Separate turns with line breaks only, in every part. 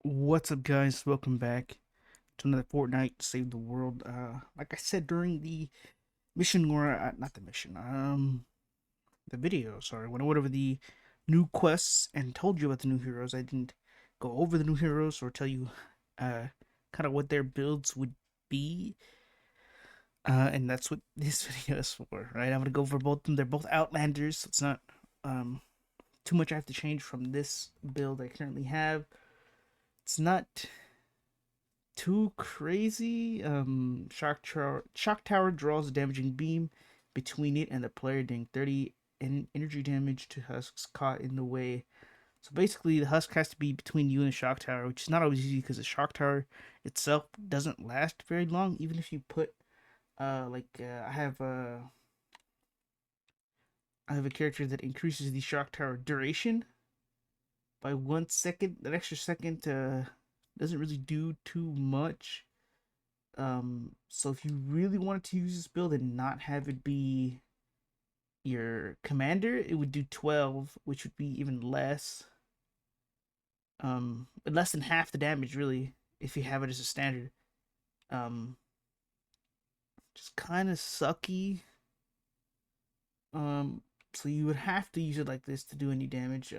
What's up, guys? Welcome back to another Fortnite Save the World. Like I said during the mission, or not the mission, the video. Sorry, when I went over the new quests and told you about the new heroes, I didn't go over the new heroes or tell you, kind of what their builds would be. And that's what this video is for, right? I'm gonna go over both of them. They're both Outlanders, so it's not too much I have to change from this build I currently have. It's not too crazy. Shock Tower draws a damaging beam between it and the player, doing 30 energy damage to husks caught in the way. So basically, the husk has to be between you and the Shock Tower, which is not always easy because the Shock Tower itself doesn't last very long. Even if you put, I have a character that increases the Shock Tower duration by 1 second. That extra second doesn't really do too much. So if you really wanted to use this build and not have it be your commander, it would do 12, which would be even less. Less than half the damage, really, if you have it as a standard. Um, just kind of sucky. So you would have to use it like this to do any damage.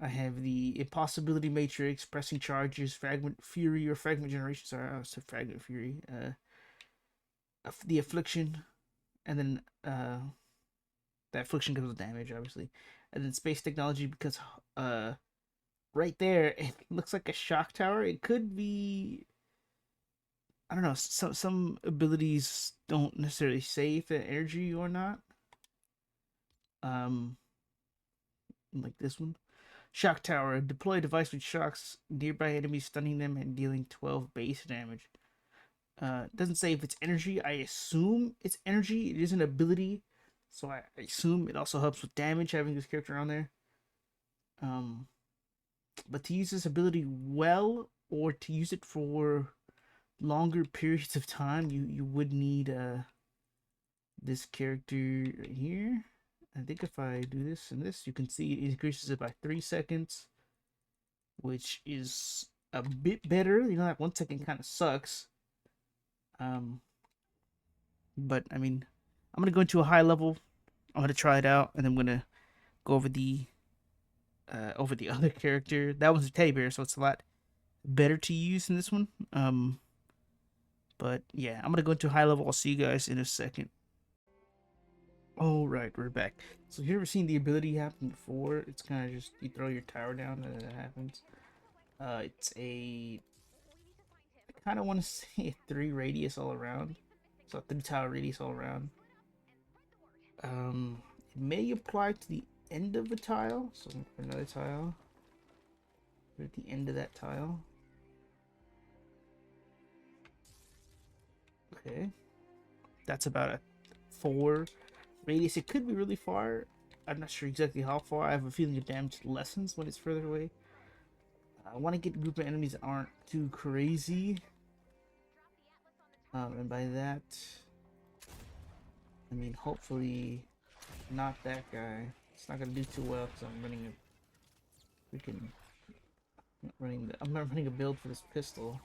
I have the Impossibility Matrix, Pressing Charges, Fragment Fury, or Fragment Generation. Sorry, I said Fragment Fury. The Affliction, and then that Affliction comes with damage, obviously, and then Space Technology because right there it looks like a shock tower. It could be, I don't know. Some abilities don't necessarily save the energy or not. Um, like this one. Shock Tower. Deploy a device which shocks nearby enemies, stunning them and dealing 12 base damage. It doesn't say if it's energy. I assume it's energy. It is an ability, so I assume it also helps with damage having this character on there. Um, but to use this ability well, or to use it for longer periods of time, you would need this character right here. I think if I do this and this, you can see it increases it by 3 seconds, which is a bit better. You know, that 1 second kind of sucks. Um, but I mean, I'm gonna go into a high level. I'm gonna try it out, and I'm gonna go over the other character. That one's a teddy bear, so it's a lot better to use than this one. But yeah, I'm gonna go into high level. I'll see you guys in a second. All right, we're back. So you ever seen the ability happen before? It's kind of just you throw your tower down and then it happens. It's a I kind of want to say a 3 radius all around. So 3 tower radius all around. It may apply to the end of the tile. So for another tile, put at the end of that tile. Okay, that's about a 4 radius. It could be really far. I'm not sure exactly how far. I have a feeling the damage lessens when it's further away. I want to get a group of enemies that aren't too crazy. And by that, I mean hopefully not that guy. It's not gonna do too well because I'm running a freaking I'm not running a build for this pistol.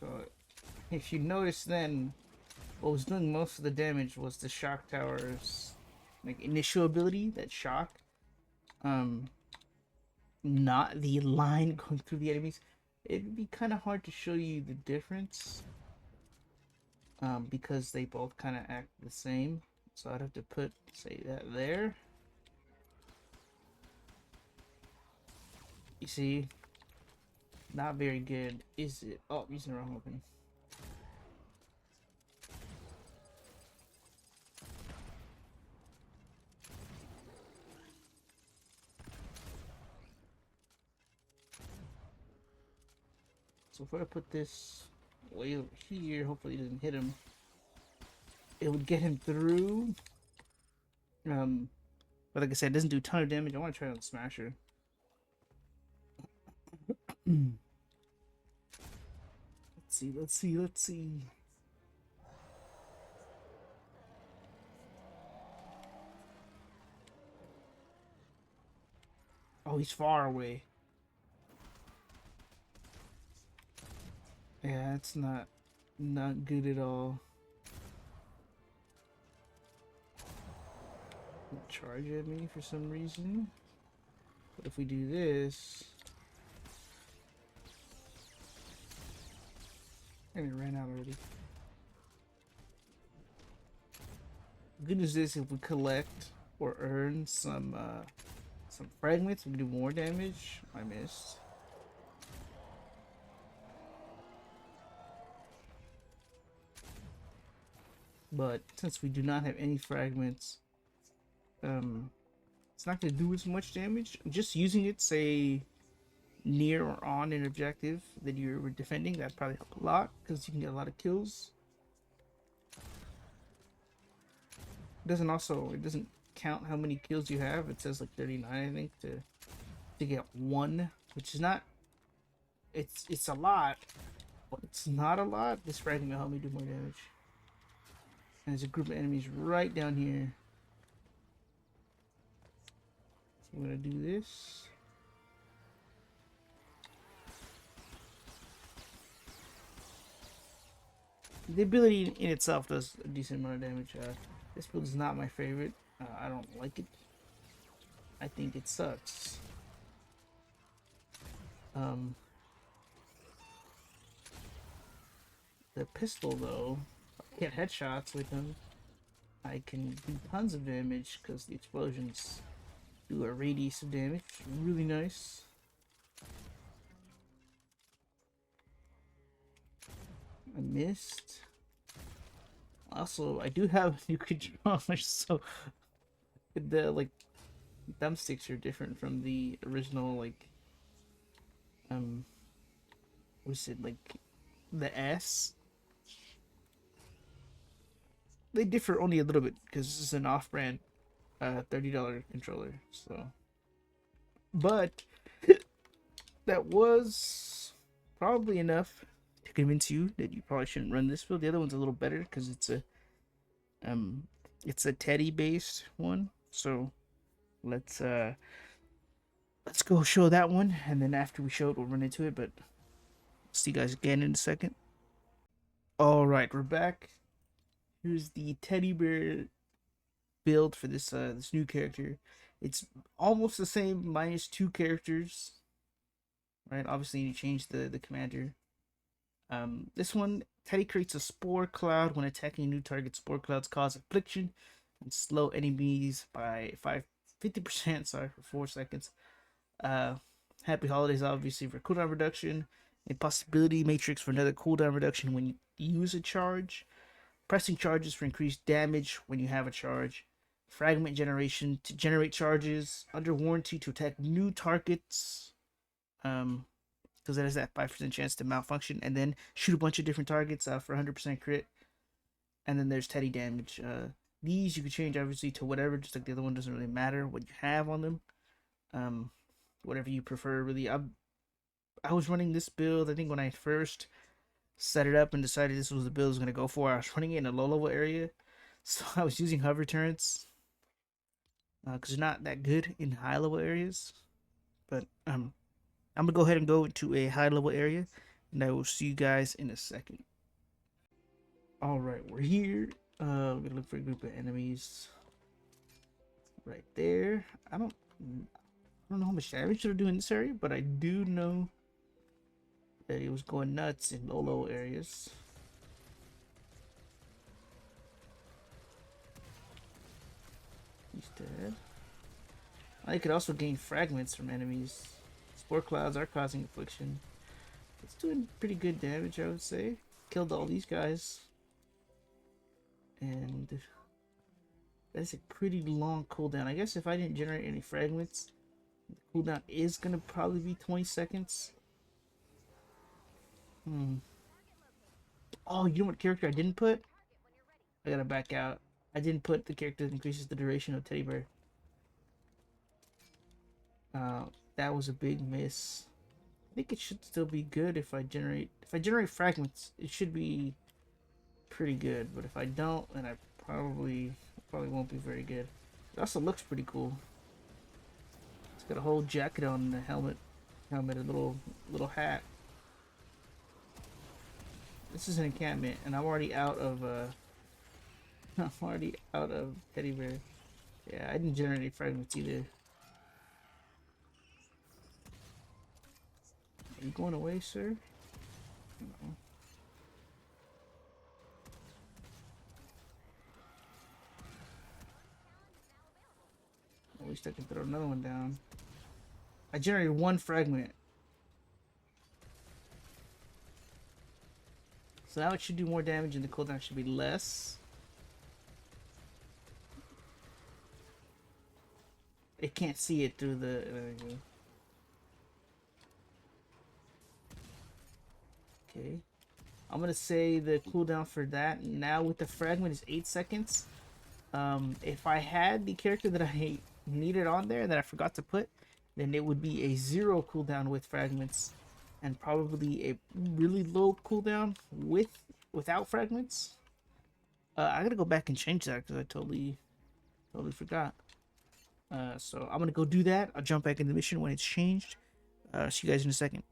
So if you notice, then what was doing most of the damage was the shock tower's like initial ability, that shock. Not the line going through the enemies. It'd be kind of hard to show you the difference. Because they both kind of act the same. So I'd have to put, say, that there. You see, not very good, is it? Oh, I'm using the wrong weapon. So if I put this way over here, hopefully it doesn't hit him. It would get him through. But like I said, it doesn't do a ton of damage. I want to try on the Smasher. Let's Let's see. Oh, he's far away. Yeah, it's not good at all. Charge at me for some reason. But if we do this, and it ran out already. Good news is if we collect or earn some fragments, we can do more damage. I missed. But since we do not have any fragments, it's not going to do as much damage. Just using it, say, near or on an objective that you're defending, that probably help a lot because you can get a lot of kills. It doesn't count how many kills you have. It says like 39, I think, to get one, which is not. It's a lot, but it's not a lot. This fragment will help me do more damage. And there's a group of enemies right down here. So I'm gonna do this. The ability in itself does a decent amount of damage. This build is not my favorite. I don't like it. I think it sucks. The pistol, though, I get headshots with them. I can do tons of damage because the explosions do a radius of damage. Really nice. I missed. Also, I do have new controllers, so the like thumbsticks are different from the original. Like, what is it, like the S? They differ only a little bit because this is an off-brand, $30 controller. So, but that was probably enough to convince you that you probably shouldn't run this build. The other one's a little better because it's a Teddy based one. So let's go show that one, and then after we show it, we'll run into it. But see you guys again in a second. All right, we're back. Here's the teddy bear build for this this new character. It's almost the same minus 2 characters. Right, obviously you change the commander. This one, Teddy creates a spore cloud when attacking new targets. Spore clouds cause affliction and slow enemies by 50%. Sorry, for 4 seconds. Happy holidays, obviously, for cooldown reduction. A possibility matrix for another cooldown reduction when you use a charge. Pressing charges for increased damage when you have a charge. Fragment generation to generate charges. Under warranty to attack new targets. Because that has that 5% chance to malfunction. And then shoot a bunch of different targets for 100% crit. And then there's Teddy damage. These you can change obviously to whatever, just like the other one. Doesn't really matter what you have on them. Whatever you prefer, really. I was running this build, I think, when I first set it up and decided this was the build I was going to go for. I was running it in a low level area, so I was using hover turrets because they're not that good in high level areas. But I'm gonna go ahead and go into a high level area, and I will see you guys in a second. All right, we're here. We're gonna look for a group of enemies right there. I don't know how much damage they're doing in this area, but I do know that he was going nuts in low areas. He's dead. I could also gain fragments from enemies. Spore clouds are causing affliction. It's doing pretty good damage, I would say. Killed all these guys. And that's a pretty long cooldown. I guess if I didn't generate any fragments, the cooldown is going to probably be 20 seconds. Oh, you know what character I didn't put? I gotta back out. I didn't put the character that increases the duration of Teddy Bear. That was a big miss. think it should still be good if I generate fragments. It should be pretty good, but if I don't, then I probably won't be very good. It also looks pretty cool. It's got a whole jacket on and a helmet, a little hat. This is an encampment, and I'm already out of I'm already out of teddy bear. Yeah, I didn't generate any fragments either. Are you going away, sir? No. At least I can throw another one down. I generated one fragment. So now it should do more damage and the cooldown should be less. It can't see it through the... Okay. I'm gonna say the cooldown for that now with the fragment is 8 seconds. If I had the character that I needed on there that I forgot to put, then it would be a 0 cooldown with fragments and probably a really low cooldown without fragments. I gotta go back and change that because I totally forgot. So I'm gonna go do that. I'll jump back in the mission when it's changed. See you guys in a second.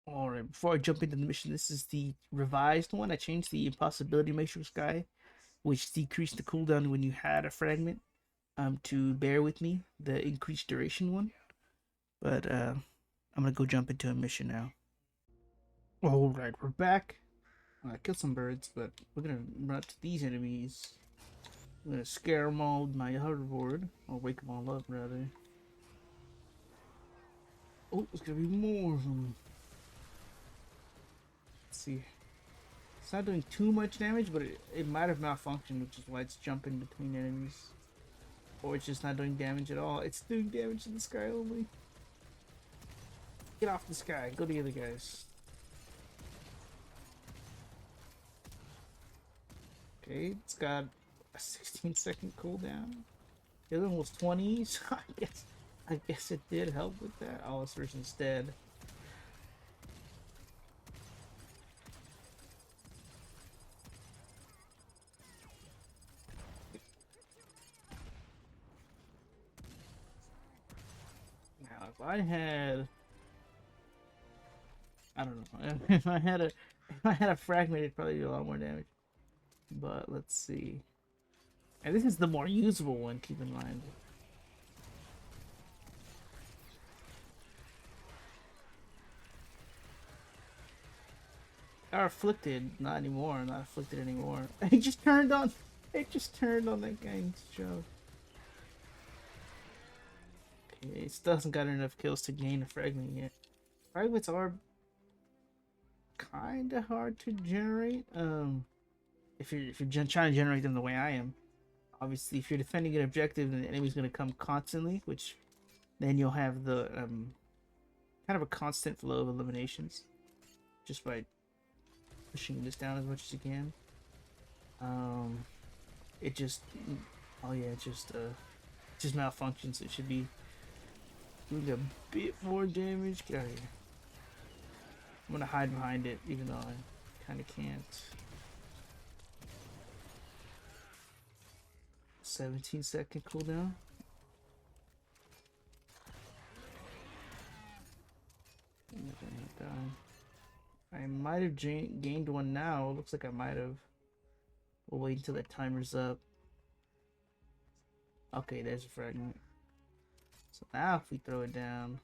Alright, before I jump into the mission, this is the revised one. I changed the impossibility matrix guy, which decreased the cooldown when you had a fragment, to bear with me, the increased duration one. But I'm gonna go jump into a mission now. Alright, we're back. I killed some birds, but we're gonna run up to these enemies. I'm gonna scare them all with my hoverboard, or wake them all up rather. Oh, there's gonna be more of them. Let's see. It's not doing too much damage, but it might have malfunctioned, which is why it's jumping between enemies. Or it's just not doing damage at all. It's doing damage in the sky only. Get off the sky. Go to the other guys. Okay, it's got a 16-second cooldown. The other one was 20, so I guess it did help with that. Oh, this person's dead. Now, if I had, I don't know, if I had a fragment, it'd probably do a lot more damage. But let's see. And this is the more usable one, keep in mind. Are afflicted, not anymore, not afflicted anymore. It just turned on that guy's joke. Okay, it still hasn't got enough kills to gain a fragment yet. Fragments are kinda hard to generate. If you're trying to generate them the way I am. Obviously, if you're defending an objective, then the enemy's gonna come constantly, which then you'll have the kind of a constant flow of eliminations just by pushing this down as much as you can. It just, oh yeah, it just malfunctions. It should be doing a bit more damage. Get out of here. I'm gonna hide behind it, even though I kind of can't. 17-second cooldown. I might have gained one now. Looks like I might have. We'll wait until that timer's up. Okay, there's a fragment. So now if we throw it down,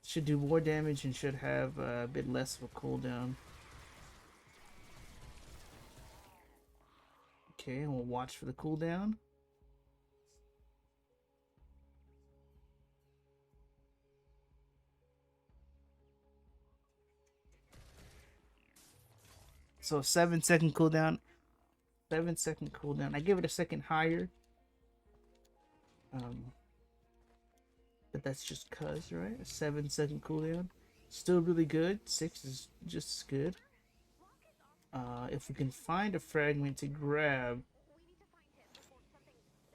it should do more damage and should have a bit less of a cooldown. Okay, and we'll watch for the cooldown. So 7-second cooldown. 7-second cooldown. I give it a second higher. But that's just cuz, right? A 7-second cooldown. Still really good. 6 is just as good. If we can find a fragment to grab,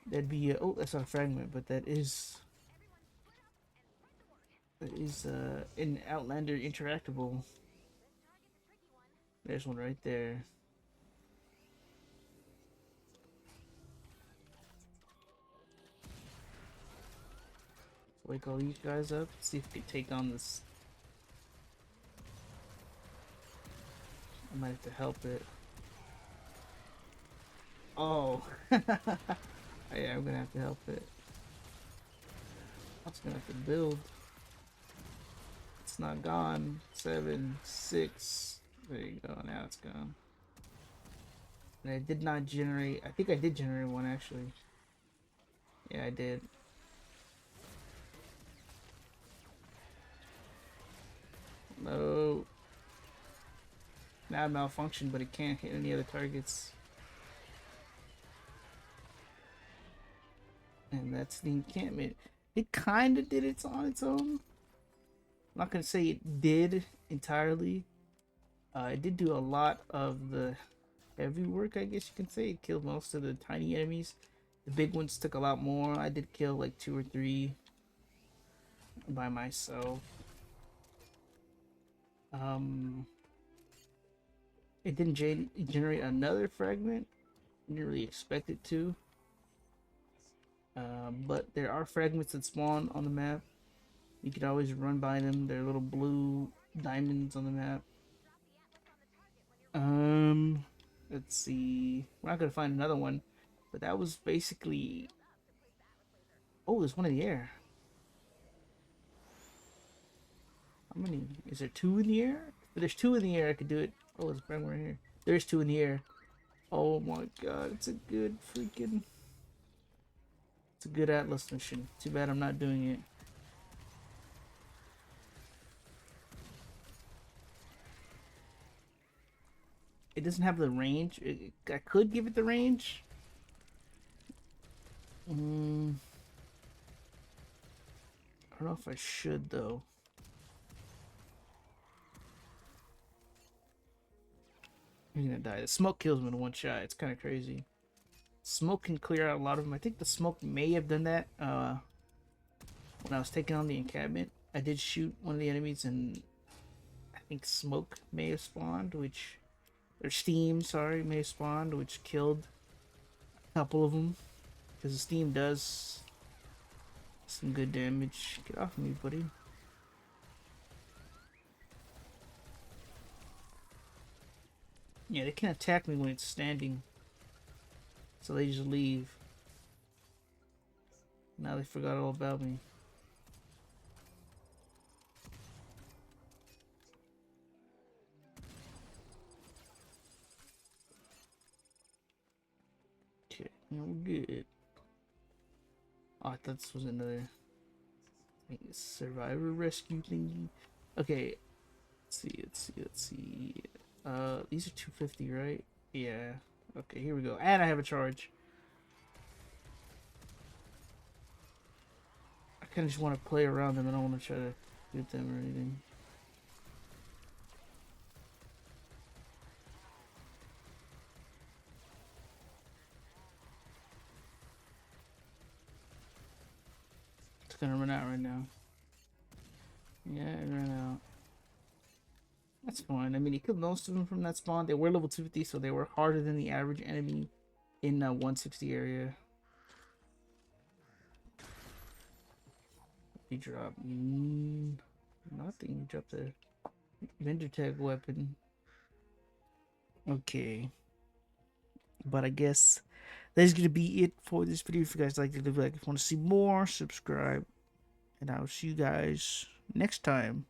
that'd be oh, that's not a fragment, but that is is an Outlander interactable. There's one right there. Wake all these guys up. See if we can take on this. I might have to help it. Oh. Yeah, I'm gonna have to help it. I'm just gonna have to build. It's not gone. 7, 6. There you go. Now it's gone. And I did not generate. I think I did generate one actually. Yeah, I did. No. Now it malfunctioned, but it can't hit any other targets. And that's the encampment. It kind of did it on its own. I'm not gonna say it did entirely. It did do a lot of the heavy work, I guess you can say. It killed most of the tiny enemies. The big ones took a lot more. I did kill like 2 or 3 by myself. It didn't generate another fragment. Didn't really expect it to. But there are fragments that spawn on the map. You can always run by them. They're little blue diamonds on the map. Let's see. We're not gonna find another one, but that was basically. Oh, there's one in the air. How many? Is there 2 in the air? If there's 2 in the air, I could do it. Oh, there's a fragment right here. There's 2 in the air. Oh my god, it's a good freaking. It's a good Atlas mission. Too bad I'm not doing it. It doesn't have the range. I could give it the range. I don't know if I should though. He's gonna die. The smoke kills him in 1 shot. It's kind of crazy. Smoke can clear out a lot of them. I think the smoke may have done that when I was taking on the encampment. I did shoot one of the enemies and I think smoke may have spawned, which... Or steam, sorry, may have spawned, which killed a couple of them. Because the steam does some good damage. Get off me, buddy. Yeah, they can't attack me when it's standing. So they just leave. Now they forgot all about me. Okay, we're good. Oh, I thought this was another survivor rescue thingy. Okay, let's see. These are 250, right? Yeah. Okay, here we go. And I have a charge. I kind of just want to play around them. I don't want to try to get them or anything. It's gonna run out right now. Yeah, it ran out. That's fine. I mean, he killed most of them from that spawn. They were level 250, so they were harder than the average enemy in 160 area. He dropped nothing. He dropped a vendor tag weapon. Okay. But I guess that's gonna be it for this video. If you guys like it, leave a like. If you want to see more, subscribe. And I'll see you guys next time.